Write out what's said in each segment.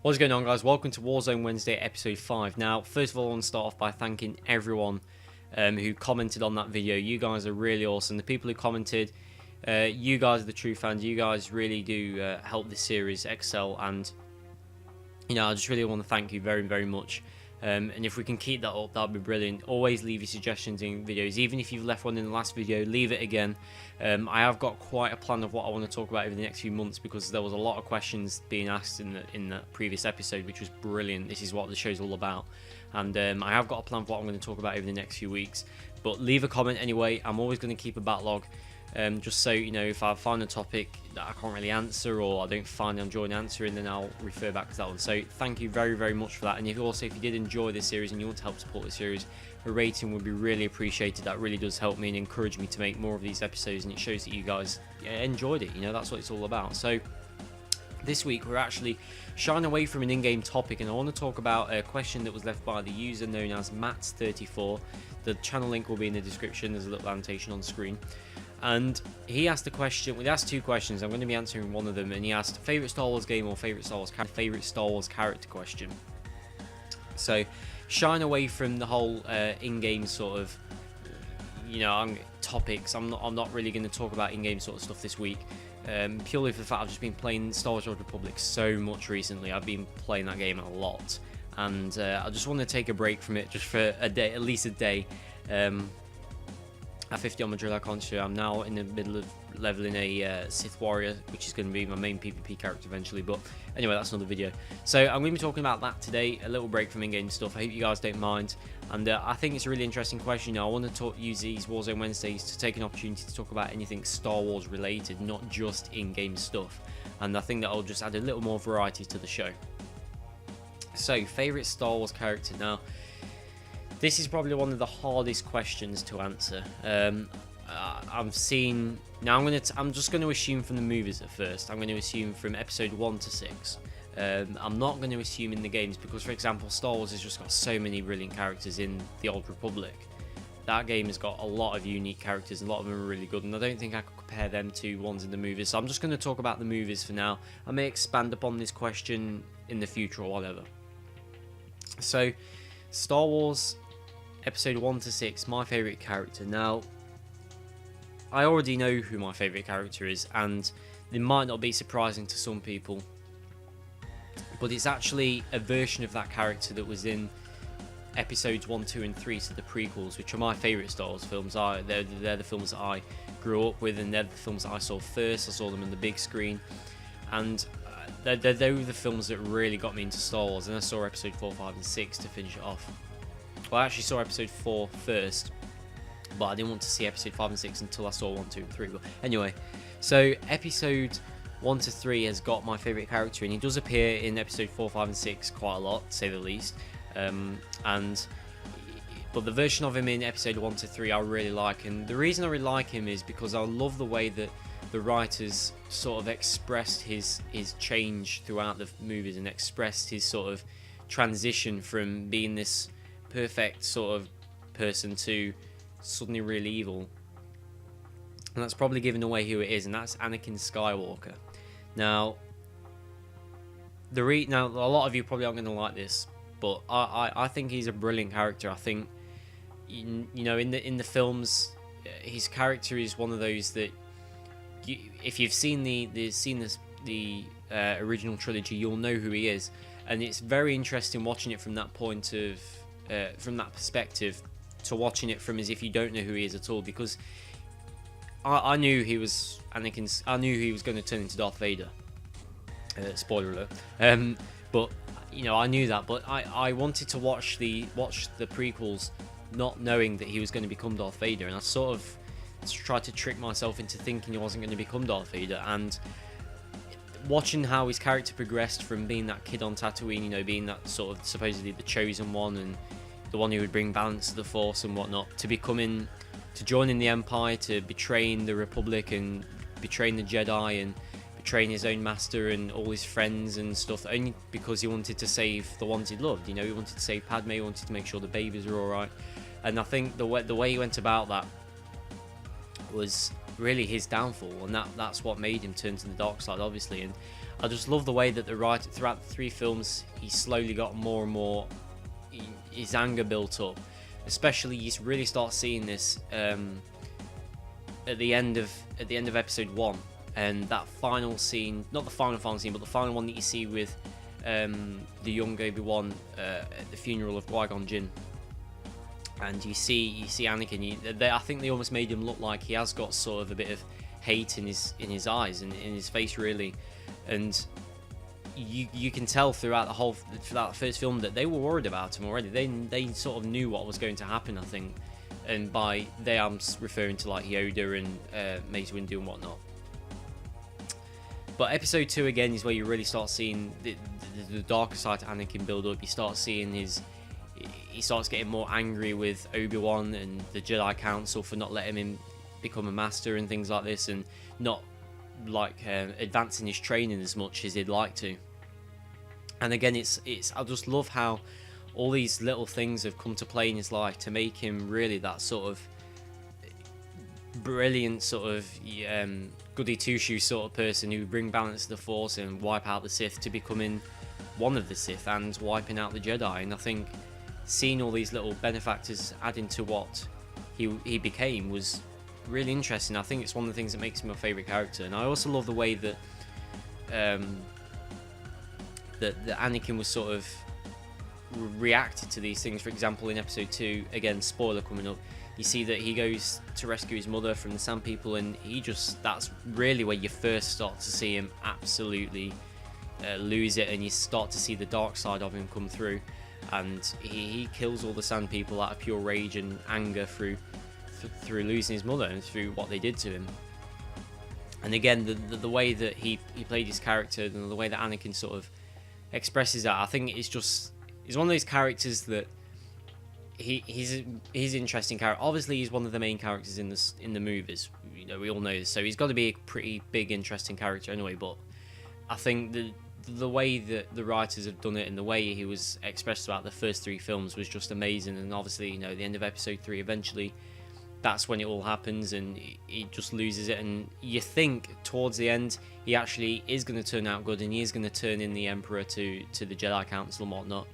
What's going on, guys? Welcome to Warzone Wednesday episode 5. Now, first of all, I want to start off by thanking everyone who commented on that video. You guys are really awesome. The people who commented, you guys are the true fans. You guys really do help this series excel, and I just really want to thank you very, very much. And if we can keep that up, that'd be brilliant. Always leave your suggestions in videos. Even if you've left one in the last video, leave it again. I have got quite a plan of what I want to talk about over the next few months, because there was a lot of questions being asked in the previous episode, which was brilliant. This is what the show's all about, and I have got a plan for what I'm going to talk about over the next few weeks. But leave a comment anyway. I'm always going to keep a backlog. Just so if I find a topic that I can't really answer, or I don't find I'm enjoying answering, then I'll refer back to that one. So thank you very, very much for that. And if you did enjoy this series and you want to help support this series, a rating would be really appreciated. That really does help me and encourage me to make more of these episodes, and it shows that you guys enjoyed it. That's what it's all about. So this week we're actually shying away from an in-game topic, and I want to talk about a question that was left by the user known as Mats34. The channel link will be in the description. There's a little annotation on screen. And he asked a question. Well, he asked two questions. I'm going to be answering one of them. And he asked favorite Star Wars game or favorite Star Wars character question. So, shying away from the whole in-game sort of topics. I'm not really going to talk about in-game sort of stuff this week. Purely for the fact I've just been playing Star Wars: Old Republic so much recently. I've been playing that game a lot, and I just want to take a break from it just for a day, at least a day. At 50 on my drill icon, I'm now in the middle of leveling a Sith Warrior, which is going to be my main PvP character eventually. But anyway, that's another video. So I'm going to be talking about that today, a little break from in-game stuff. I hope you guys don't mind. And I think it's a really interesting question. I want to use these Warzone Wednesdays to take an opportunity to talk about anything Star Wars related, not just in-game stuff. And I think that I'll just add a little more variety to the show. So, favourite Star Wars character. Now, this is probably one of the hardest questions to answer. I'm just going to assume from the movies at first. I'm going to assume from episode 1 to 6. I'm not going to assume in the games, because, for example, Star Wars has just got so many brilliant characters in the Old Republic. That game has got a lot of unique characters, and a lot of them are really good, and I don't think I could compare them to ones in the movies. So I'm just going to talk about the movies for now. I may expand upon this question in the future or whatever. So, Star Wars episode 1 to 6, my favourite character. Now, I already know who my favourite character is, and it might not be surprising to some people, but it's actually a version of that character that was in episodes 1, 2 and 3, so the prequels, which are my favourite Star Wars films. They're the films that I grew up with, and they're the films that I saw first. I saw them on the big screen, and they were the films that really got me into Star Wars, and I saw episode 4, 5 and 6 to finish it off. Well, I actually saw episode 4 first, but I didn't want to see episode 5 and 6 until I saw 1, 2 and 3. But anyway, so episode 1 to 3 has got my favourite character, and he does appear in episode 4, 5 and 6 quite a lot, to say the least. But the version of him in episode 1 to 3 I really like, and the reason I really like him is because I love the way that the writers sort of expressed his change throughout the movies, and expressed his sort of transition from being this perfect sort of person to suddenly really evil. And that's probably giving away who it is, and that's Anakin Skywalker. Now, a lot of you probably aren't going to like this, but I think he's a brilliant character. I think in the films, his character is one of those that if you've seen the original trilogy, you'll know who he is, and it's very interesting watching it from that point of from that perspective, to watching it from as if you don't know who he is at all, because I knew he was Anakin. I knew he was going to turn into Darth Vader. Spoiler alert. But I knew that. But I wanted to watch the prequels, not knowing that he was going to become Darth Vader, and I sort of tried to trick myself into thinking he wasn't going to become Darth Vader. And watching how his character progressed from being that kid on Tatooine, being that sort of supposedly the chosen one and the one who would bring balance to the Force and whatnot, to joining the Empire, to betraying the Republic and betraying the Jedi and betraying his own master and all his friends and stuff, only because he wanted to save the ones he loved. He wanted to save Padme, he wanted to make sure the babies were alright. And I think the way he went about that was really his downfall, and that's what made him turn to the dark side, obviously. And I just love the way that the writer throughout the 3 films, he slowly got more and more his anger built up. Especially you really start seeing this at the end of episode 1, and that final scene, not the final scene, but the final one that you see with the young Obi-Wan at the funeral of Qui-Gon Jinn. And you see Anakin. I think they almost made him look like he has got sort of a bit of hate in his eyes and in his face, really. And you can tell throughout the first film that they were worried about him already. They sort of knew what was going to happen, I think. And by they, I'm referring to like Yoda and Mace Windu and whatnot. But episode 2 again is where you really start seeing the darker side to Anakin build up. You start seeing he starts getting more angry with Obi-Wan and the Jedi Council for not letting him become a master and things like this, and not like advancing his training as much as he'd like to. And again, it's I just love how all these little things have come to play in his life to make him really that sort of brilliant sort of goody two-shoes sort of person who bring balance to the Force and wipe out the Sith, to becoming one of the Sith and wiping out the Jedi. And I think seeing all these little benefactors adding to what he became was really interesting. I think it's one of the things that makes him my favourite character. And I also love the way that that Anakin was sort of reacted to these things. For example, in episode 2, again, spoiler coming up, you see that he goes to rescue his mother from the Sand People, and that's really where you first start to see him absolutely lose it, and you start to see the dark side of him come through. And he kills all the Sand People out of pure rage and anger through losing his mother and through what they did to him. And again, the way that he played his character and the way that Anakin sort of expresses that, I think he's one of those characters that he's an interesting character. Obviously, he's one of the main characters in the movies. You know, we all know this, so he's got to be a pretty big, interesting character anyway. But I think the way that the writers have done it and the way he was expressed throughout the first 3 films was just amazing. And obviously, you know, the end of episode 3, eventually, that's when it all happens and he just loses it. And you think towards the end he actually is going to turn out good, and he is going to turn in the Emperor to the Jedi Council and whatnot.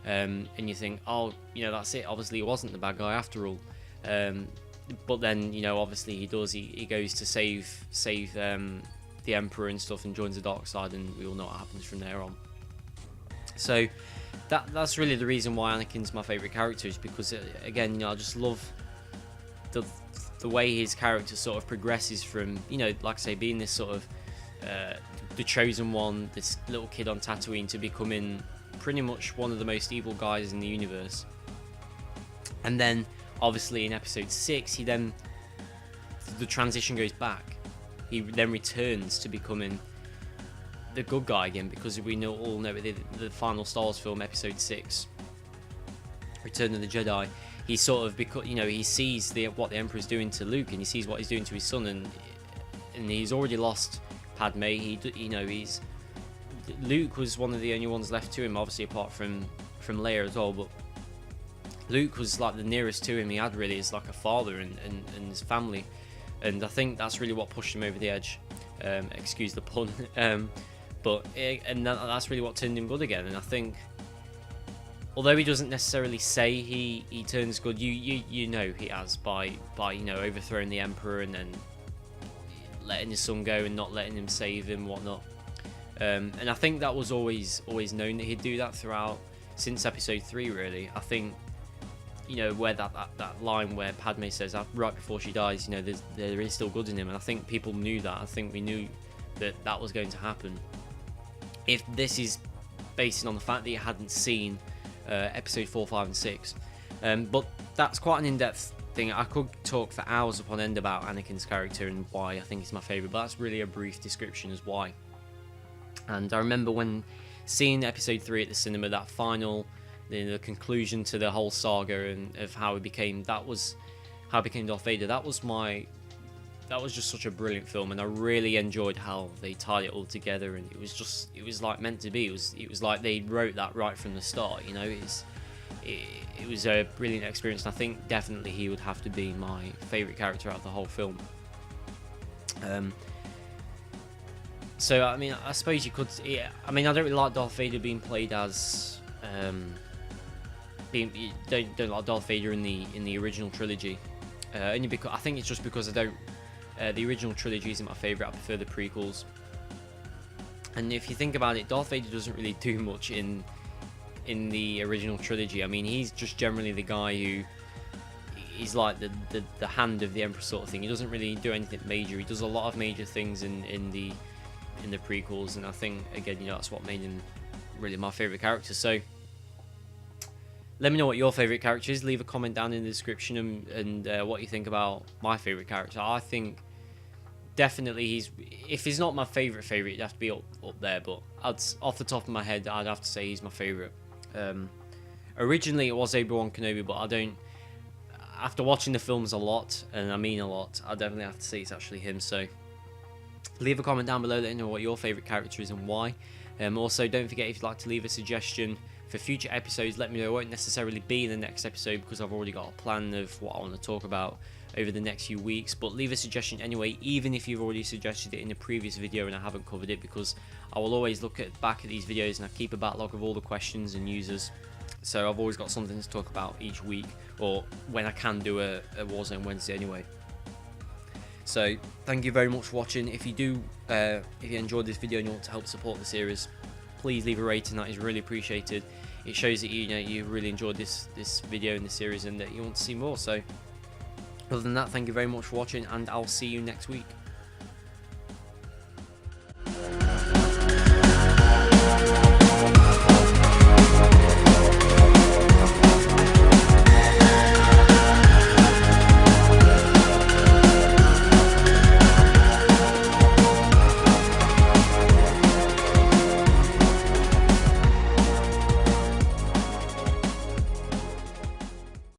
And you think, oh, you know, that's it. Obviously, he wasn't the bad guy after all. But then, you know, obviously he does. He goes to save the Emperor and stuff, and joins the dark side, and we all know what happens from there on. So that's really the reason why Anakin's my favourite character, is because again, you know, I just love the way his character sort of progresses from, you know, like I say, being this sort of the chosen one, this little kid on Tatooine, to becoming pretty much one of the most evil guys in the universe. And then obviously in episode 6 the transition goes back. He then returns to becoming the good guy again, because we all know the final Star Wars film, episode 6, Return of the Jedi, he sort of, because, you know, he sees what the Emperor's doing to Luke, and he sees what he's doing to his son, and he's already lost Padme. Luke was one of the only ones left to him, obviously apart from Leia as well, but Luke was like the nearest to him he had, really, as like a father and his family. And I think that's really what pushed him over the edge. Excuse the pun. That's really what turned him good again. And I think, although he doesn't necessarily say he turns good, you know he has by you know, overthrowing the Emperor and then letting his son go and not letting him save him, whatnot. And I think that was always known that he'd do that throughout, since episode 3, really. I think, you know, where that line where Padme says right before she dies, you know, there is still good in him, and I think people knew that. I think we knew that was going to happen. If this is based on the fact that you hadn't seen episode 4, 5 and 6, but that's quite an in-depth thing. I could talk for hours upon end about Anakin's character and why I think he's my favourite, but that's really a brief description as why. And I remember when seeing episode 3 at the cinema, that final, the conclusion to the whole saga and of how he became Darth Vader. That was just such a brilliant film, and I really enjoyed how they tied it all together. And it was like meant to be. It was like they wrote that right from the start. You know, it was a brilliant experience, and I think definitely he would have to be my favourite character out of the whole film. So I mean, I suppose you could. Yeah, I mean, I don't really like Darth Vader being played as don't like Darth Vader in the original trilogy. Only because I think it's just because I don't. The original trilogy isn't my favorite. I prefer the prequels. And if you think about it, Darth Vader doesn't really do much in the original trilogy. I mean, he's just generally the guy who he's like the hand of the Emperor sort of thing. He doesn't really do anything major. He does a lot of major things in the prequels, and I think again, you know, that's what made him really my favorite character. So let me know what your favorite character is. Leave a comment down in the description and what you think about my favorite character. I think definitely if he's not my favorite, it'd have to be up there. But off the top of my head, I'd have to say he's my favorite. Originally, it was Obi-Wan Kenobi, but I don't. After watching the films a lot, and I mean a lot, I definitely have to say it's actually him. So leave a comment down below, let me know what your favorite character is and why. Also, don't forget, if you'd like to leave a suggestion for future episodes, let me know. It won't necessarily be in the next episode because I've already got a plan of what I want to talk about over the next few weeks, but leave a suggestion anyway, even if you've already suggested it in a previous video and I haven't covered it, because I will always look back at these videos and I keep a backlog of all the questions and users, so I've always got something to talk about each week, or when I can do a Warzone Wednesday anyway. So thank you very much for watching. If you enjoyed this video and you want to help support the series, please leave a rating. That is really appreciated. It shows that you really enjoyed this video in this series and that you want to see more. So other than that, thank you very much for watching, and I'll see you next week.